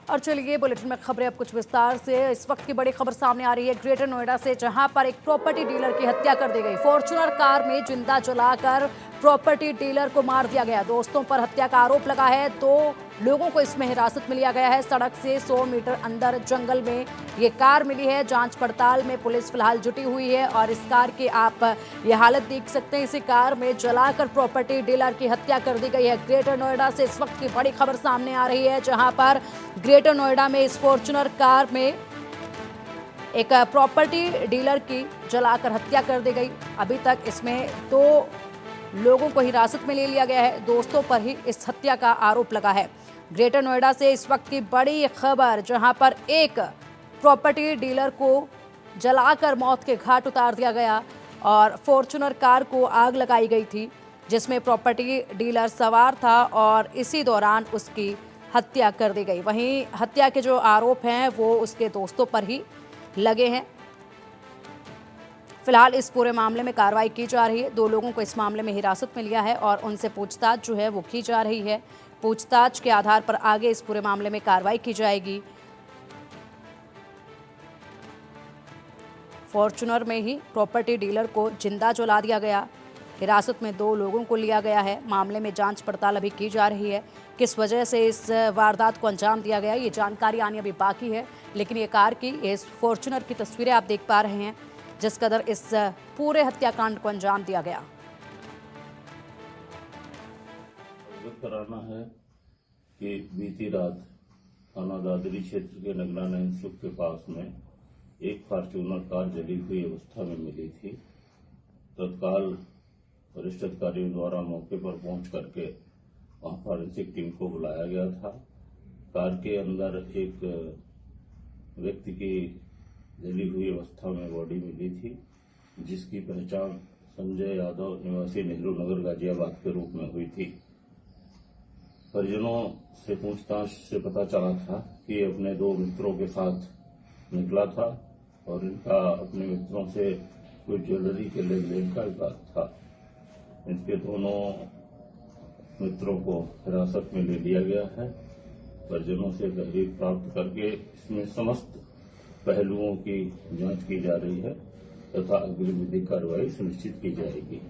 और चलिए बुलेटिन में खबरें अब कुछ विस्तार से। इस वक्त की बड़ी खबर सामने आ रही है ग्रेटर नोएडा से, जहां पर एक प्रॉपर्टी डीलर की हत्या कर दी गई। फॉर्च्यूनर कार में जिंदा जलाकर प्रॉपर्टी डीलर को मार दिया गया। दोस्तों पर हत्या का आरोप लगा है। 2 लोगों को इसमें हिरासत में लिया गया है। सड़क से 100 मीटर अंदर जंगल में ये कार मिली है। जांच पड़ताल में पुलिस फिलहाल जुटी हुई है और इस कार की आप ये हालत देख सकते हैं। इसी कार में जलाकर प्रॉपर्टी डीलर की हत्या कर दी गई है। ग्रेटर नोएडा से इस वक्त की बड़ी खबर सामने आ रही है, जहां पर ग्रेटर नोएडा में इस फॉर्च्यूनर कार में एक प्रॉपर्टी डीलर की जलाकर हत्या कर दी गई। अभी तक इसमें 2 लोगों को हिरासत में ले लिया गया है। दोस्तों पर ही इस हत्या का आरोप लगा है। ग्रेटर नोएडा से इस वक्त की बड़ी खबर, जहां पर एक प्रॉपर्टी डीलर को जलाकर मौत के घाट उतार दिया गया और फॉर्च्यूनर कार को आग लगाई गई थी, जिसमें प्रॉपर्टी डीलर सवार था और इसी दौरान उसकी हत्या कर दी गई। वहीं हत्या के जो आरोप हैं वो उसके दोस्तों पर ही लगे हैं। फिलहाल इस पूरे मामले में कार्रवाई की जा रही है। 2 लोगों को इस मामले में हिरासत में लिया है और उनसे पूछताछ जो है वो की जा रही है। पूछताछ के आधार पर आगे इस पूरे मामले में कार्रवाई की जाएगी। फॉर्च्यूनर में ही प्रॉपर्टी डीलर को जिंदा जला दिया गया। हिरासत में 2 लोगों को लिया गया है। मामले में जांच पड़ताल अभी की जा रही है। किस वजह से इस वारदात को अंजाम दिया गया, ये जानकारी आनी अभी बाकी है। लेकिन ये कार की, इस फॉर्च्यूनर की तस्वीरें आप देख पा रहे हैं, जिस कदर इस पूरे हत्याकांड को अंजाम दिया गया। कराना है कि बीती रात थाना दादरी क्षेत्र के नगला नैन सुख के पास में एक फॉर्च्यूनर कार जली हुई अवस्था में मिली थी। तत्काल वरिष्ठ अधिकारियों द्वारा मौके पर पहुंच करके वहां फॉरेंसिक टीम को बुलाया गया था। कार के अंदर एक व्यक्ति की जली हुई अवस्था में बॉडी मिली थी, जिसकी पहचान संजय यादव निवासी नेहरू नगर गाजियाबाद के रूप में हुई थी। परिजनों से पूछताछ से पता चला था कि अपने 2 मित्रों के साथ निकला था और इनका अपने मित्रों से कोई ज्वेलरी के लेन देन का विवाद था। इनके दोनों मित्रों को हिरासत में ले लिया गया है। परिजनों से तहरीर प्राप्त करके इसमें समस्त पहलुओं की जांच की जा रही है तथा अगली विधिक कार्रवाई सुनिश्चित की जाएगी।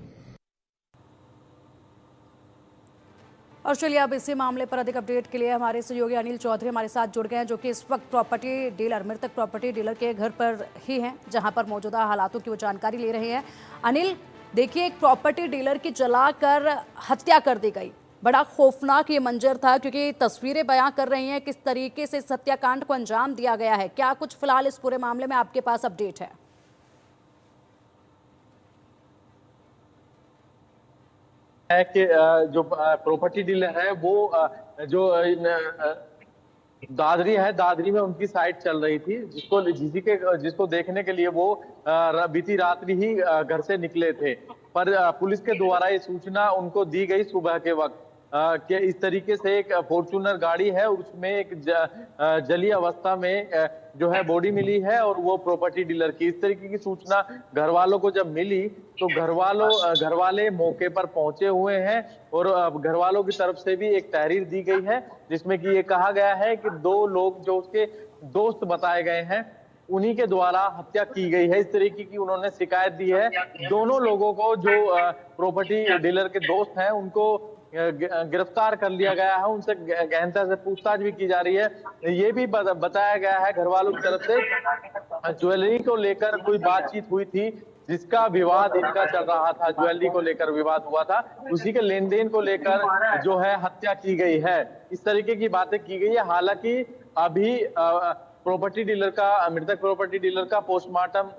और चलिए अब इसी मामले पर अधिक अपडेट के लिए हमारे सहयोगी अनिल चौधरी हमारे साथ जुड़ गए हैं, जो कि इस वक्त प्रॉपर्टी डीलर, मृतक प्रॉपर्टी डीलर के घर पर ही हैं, जहां पर मौजूदा हालातों की वो जानकारी ले रहे हैं। अनिल, देखिए, एक प्रॉपर्टी डीलर की जलाकर हत्या कर दी गई। बड़ा खौफनाक ये मंजर था, क्योंकि तस्वीरें बयां कर रही हैं किस तरीके से इस हत्याकांड को अंजाम दिया गया है। क्या कुछ फिलहाल इस पूरे मामले में आपके पास अपडेट है? है कि जो प्रॉपर्टी डीलर है वो जो दादरी है, दादरी में उनकी साइट चल रही थी, जिसको देखने के लिए वो बीती रात्रि ही घर से निकले थे। पर पुलिस के द्वारा ये सूचना उनको दी गई सुबह के वक्त कि इस तरीके से एक फॉर्च्यूनर गाड़ी है, उसमें एक जली अवस्था में जो है बॉडी मिली है और वो प्रॉपर्टी डीलर की। इस तरीके की सूचना घर वालों को जब मिली तो घर वाले मौके पर पहुंचे हुए हैं और घर वालों की तरफ से भी एक तहरीर दी गई है, जिसमें कि ये कहा गया है कि 2 लोग जो उसके दोस्त बताए गए हैं उन्हीं के द्वारा हत्या की गई है। इस तरीके की उन्होंने शिकायत दी है। दोनों लोगों को, जो प्रॉपर्टी डीलर के दोस्त हैं, उनको गिरफ्तार कर लिया गया है। उनसे गहनता से पूछताछ भी की जा रही है। ये भी बताया गया है घर वालों की तरफ से ज्वेलरी को लेकर कोई बातचीत हुई थी, जिसका विवाद इनका चल रहा था। ज्वेलरी को लेकर विवाद हुआ था, उसी के लेन देन को लेकर जो है हत्या की गई है। इस तरीके की बातें की गई है। हालांकि अभी प्रॉपर्टी डीलर का, मृतक प्रॉपर्टी डीलर का पोस्टमार्टम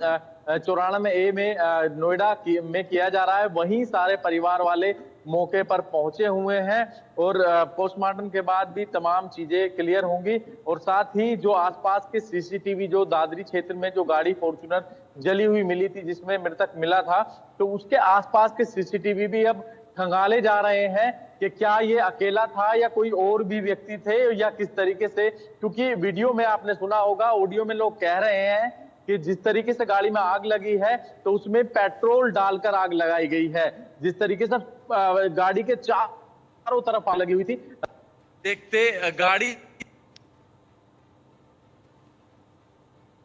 94A में नोएडा में किया जा रहा है। वहीं सारे परिवार वाले मौके पर पहुंचे हुए हैं और पोस्टमार्टम के बाद भी तमाम चीजें क्लियर होंगी। और साथ ही जो आसपास के सीसीटीवी, जो दादरी क्षेत्र में जो गाड़ी फॉर्च्यूनर जली हुई मिली थी, जिसमें मृतक मिला था, तो उसके आसपास के सीसीटीवी भी अब खंगाले जा रहे हैं कि क्या ये अकेला था या कोई और भी व्यक्ति थे या किस तरीके से। क्योंकि वीडियो में आपने सुना होगा, ऑडियो में लोग कह रहे हैं कि जिस तरीके से गाड़ी में आग लगी है तो उसमें पेट्रोल डालकर आग लगाई गई है। जिस तरीके से गाड़ी के चारों तरफ आग लगी हुई थी, देखते गाड़ी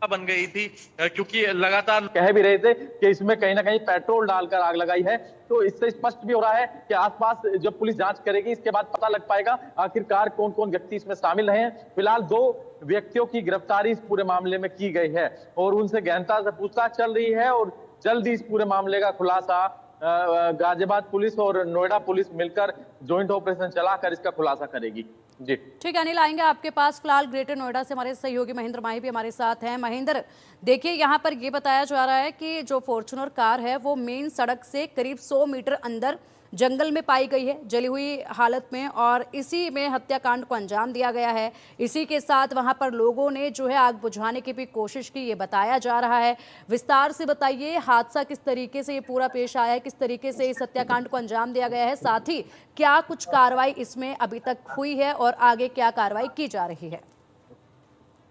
बन गई थी, क्योंकि लगातार कह भी रहे थे कि इसमें कहीं ना कहीं पेट्रोल डालकर आग लगाई है। तो इससे स्पष्ट भी हो रहा है कि आसपास जब पुलिस जांच करेगी इसके बाद पता लग पाएगा आखिरकार कौन कौन व्यक्ति इसमें शामिल रहे हैं। फिलहाल 2 व्यक्तियों की गिरफ्तारी इस पूरे मामले में की गई है और उनसे गहनता से पूछताछ चल रही है और जल्द ही इस पूरे मामले का खुलासा गाजियाबाद पुलिस और नोएडा पुलिस मिलकर ज्वाइंट ऑपरेशन चलाकर इसका खुलासा करेगी। जी ठीक है अनिल, आएंगे आपके पास। फिलहाल ग्रेटर नोएडा से हमारे सहयोगी महेंद्र माही भी हमारे साथ हैं। महेंद्र, देखिए यहाँ पर ये बताया जा रहा है कि जो फॉर्च्यूनर कार है वो मेन सड़क से करीब 100 मीटर अंदर जंगल में पाई गई है जली हुई हालत में, और इसी में हत्याकांड को अंजाम दिया गया है। इसी के साथ वहां पर लोगों ने जो है आग बुझाने की भी कोशिश की, ये बताया जा रहा है। विस्तार से बताइए हादसा किस तरीके से ये पूरा पेश आया है, किस तरीके से इस हत्याकांड को अंजाम दिया गया है, साथ ही क्या कुछ कार्रवाई इसमें अभी तक हुई है और आगे क्या कार्रवाई की जा रही है।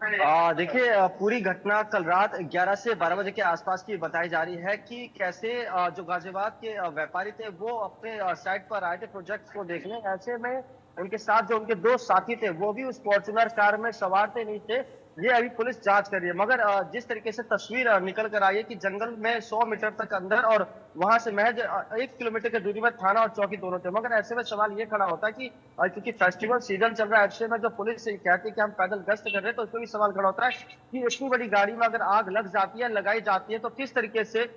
देखिए, पूरी घटना कल रात 11 से 12 बजे के आसपास की बताई जा रही है कि कैसे जो गाजियाबाद के व्यापारी थे वो अपने साइट पर आए थे प्रोजेक्ट को देखने। ऐसे में उनके साथ जो उनके 2 साथी थे वो भी उस फॉर्च्यूनर कार में सवार थे नहीं थे। ये अभी पुलिस जांच कर रही है, मगर जिस तरीके से तस्वीर निकल कर आई है कि जंगल में 100 मीटर तक अंदर और वहां से महज 1 किलोमीटर की दूरी में थाना और चौकी दोनों थे। मगर ऐसे में सवाल ये खड़ा होता है कि क्योंकि फेस्टिवल सीजन चल रहा है, ऐसे में जो पुलिस कहती है कि हम पैदल गश्त कर रहे हैं, तो इसमें भी सवाल खड़ा होता है कि इतनी बड़ी गाड़ी में अगर आग लग जाती है, लगाई जाती है, तो किस तरीके से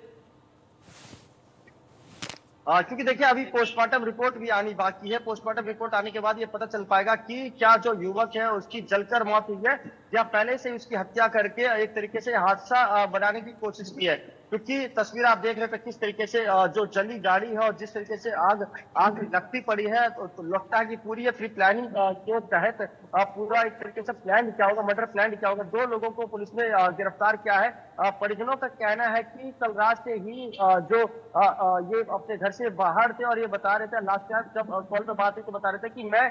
क्योंकि देखिए अभी पोस्टमार्टम रिपोर्ट भी आनी बाकी है। पोस्टमार्टम रिपोर्ट आने के बाद ये पता चल पाएगा कि क्या जो युवक है उसकी जलकर मौत हुई है या पहले से उसकी हत्या करके एक तरीके से हादसा बनाने की कोशिश की है। क्योंकि तस्वीर आप देख रहे थे किस तरीके से जो जली गाड़ी है और जिस तरीके से आग लगती पड़ी है, तो लगता है कि पूरी प्री प्लानिंग के तहत पूरा एक तरीके से प्लान क्या होगा, मर्डर प्लान क्या होगा। 2 लोगों को पुलिस ने गिरफ्तार किया है। परिजनों का कहना है कि कल रात से ही जो ये अपने घर से बाहर थे और ये बता रहे थे, लास्ट टाइम जब कॉल पे बात हुई तो बता रहे थे कि मैं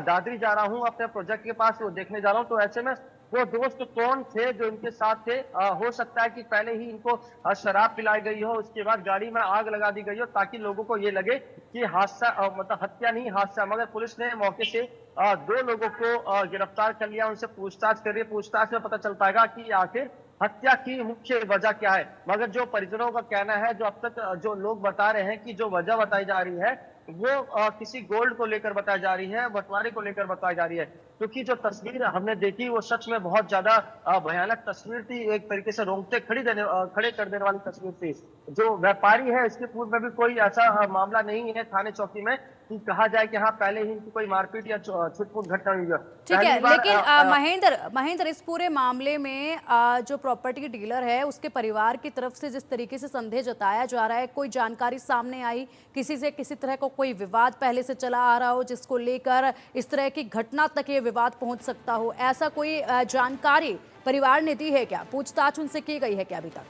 दादरी जा रहा हूँ अपने प्रोजेक्ट के पास, वो देखने जा रहा हूँ। तो ऐसे में वो दोस्त कौन थे जो इनके साथ थे, हो सकता है कि पहले ही इनको शराब पिलाई गई हो, उसके बाद गाड़ी में आग लगा दी गई हो ताकि लोगों को ये लगे कि हादसा मतलब हत्या नहीं हादसा। मगर पुलिस ने मौके से 2 लोगों को गिरफ्तार कर लिया, उनसे पूछताछ कर रही है। पूछताछ में पता चल पाएगा कि आखिर हत्या की मुख्य वजह क्या है। मगर जो परिजनों का कहना है, जो अब तक जो लोग बता रहे हैं कि जो वजह बताई जा रही है वो किसी गोल्ड को लेकर बताई जा रही है, बंटवारे को लेकर बताई जा रही है। क्योंकि जो तस्वीर हमने देखी वो सच में बहुत ज्यादा भयानक तस्वीर थी, एक तरीके से रोंगटे खड़े कर देने वाली तस्वीर थी। जो व्यापारी है इसके पूर्व में भी कोई ऐसा मामला नहीं है थाने चौकी में कि कहा जाए कि हाँ पहले ही इनकी कोई मारपीट या छुटपुट घटना हुई है। ठीक है, लेकिन महेंद्र इस पूरे मामले में जो प्रॉपर्टी डीलर है उसके परिवार की तरफ से जिस तरीके से संदेह जताया जा रहा है, कोई जानकारी सामने आई किसी से किसी तरह का कोई विवाद पहले से चला आ रहा हो जिसको लेकर इस तरह की घटना तक ये विवाद पहुंच सकता हो, ऐसा कोई जानकारी परिवार ने दी है क्या? पूछताछ उनसे की गई है क्या अभी तक?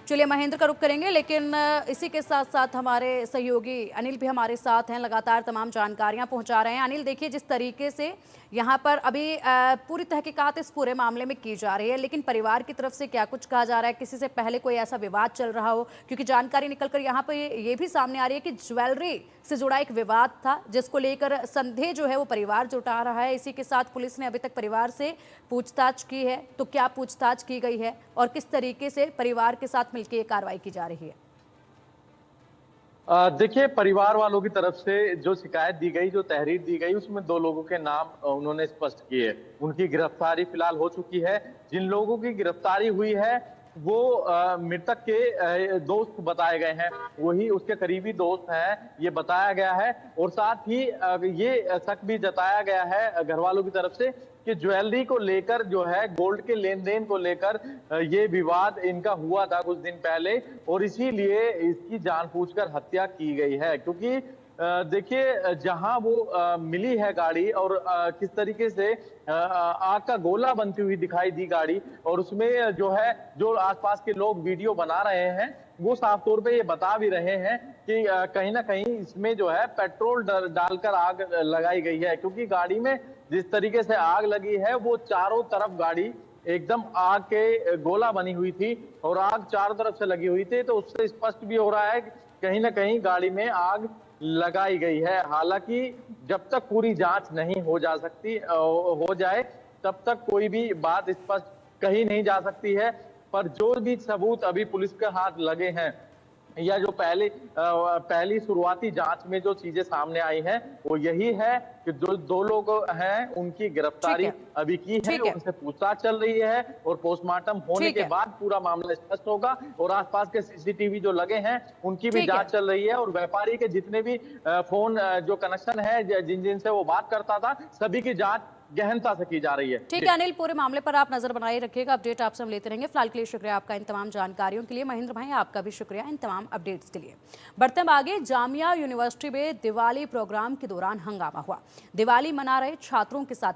चलिए महेंद्र का रुख करेंगे, लेकिन इसी के साथ साथ हमारे सहयोगी अनिल भी हमारे साथ हैं, लगातार तमाम जानकारियां पहुंचा रहे हैं। अनिल, देखिए जिस तरीके से यहाँ पर अभी पूरी तहकीकात इस पूरे मामले में की जा रही है, लेकिन परिवार की तरफ से क्या कुछ कहा जा रहा है? किसी से पहले कोई ऐसा विवाद चल रहा हो? क्योंकि जानकारी निकलकर यहाँ पर ये भी सामने आ रही है कि ज्वेलरी से जुड़ा एक विवाद था जिसको लेकर संदेह जो है वो परिवार जुटा रहा है। इसी के साथ पुलिस ने अभी तक परिवार से पूछताछ की है, तो क्या पूछताछ की गई है और किस तरीके से परिवार के साथ मिलकर ये कार्रवाई की जा रही है? देखिए, परिवार वालों की तरफ से जो शिकायत दी गई, जो तहरीर दी गई, उसमें 2 लोगों के नाम उन्होंने स्पष्ट किए। उनकी गिरफ्तारी फिलहाल हो चुकी है। जिन लोगों की गिरफ्तारी हुई है वो मृतक के दोस्त बताए गए हैं, वही उसके करीबी दोस्त हैं, ये बताया गया है। और साथ ही ये शक भी जताया गया है घर वालों की तरफ से कि ज्वेलरी को लेकर जो है, गोल्ड के लेन देन को लेकर ये विवाद इनका हुआ था कुछ दिन पहले और इसीलिए इसकी जानबूझकर हत्या की गई है। क्योंकि देखिए जहां वो मिली है गाड़ी और किस तरीके से आग का गोला बनती हुई दिखाई दी गाड़ी, और उसमें जो है जो आसपास के लोग वीडियो बना रहे हैं वो साफ तौर पे ये बता भी रहे हैं कि कहीं ना कहीं इसमें जो है पेट्रोल डालकर आग लगाई गई है। क्योंकि गाड़ी में जिस तरीके से आग लगी है वो चारों तरफ गाड़ी एकदम आग के गोला बनी हुई थी और आग चारों तरफ से लगी हुई थी। तो उससे स्पष्ट भी हो रहा है कहीं ना कहीं गाड़ी में आग लगाई गई है। हालांकि जब तक पूरी जांच नहीं हो जाए तब तक कोई भी बात स्पष्ट कही नहीं जा सकती है। पर जो भी सबूत अभी पुलिस के हाथ लगे हैं या जो पहली शुरुआती जांच में जो चीजें सामने आई हैं वो यही है कि जो दो लोग हैं उनकी गिरफ्तारी ठीक है। अभी की है, ठीक है। उनसे पूछताछ चल रही है और पोस्टमार्टम होने ठीक के है। बाद पूरा मामला स्पष्ट होगा। और आसपास के सीसीटीवी जो लगे हैं उनकी भी ठीक है। जांच चल रही है और व्यापारी के जितने भी फोन जो कनेक्शन है जिनसे वो बात करता था सभी की जांच गहनता से की जा रही है। ठीक है अनिल, पूरे मामले पर आप नजर बनाए रखिएगा, अपडेट आपसे हम लेते रहेंगे। फिलहाल के लिए शुक्रिया आपका इन तमाम जानकारियों के लिए। महेंद्र भाई आपका भी शुक्रिया इन तमाम अपडेट्स के लिए। बढ़ते हैं आगे। जामिया यूनिवर्सिटी में दिवाली प्रोग्राम के दौरान हंगामा हुआ। दिवाली मना रहे छात्रों के साथ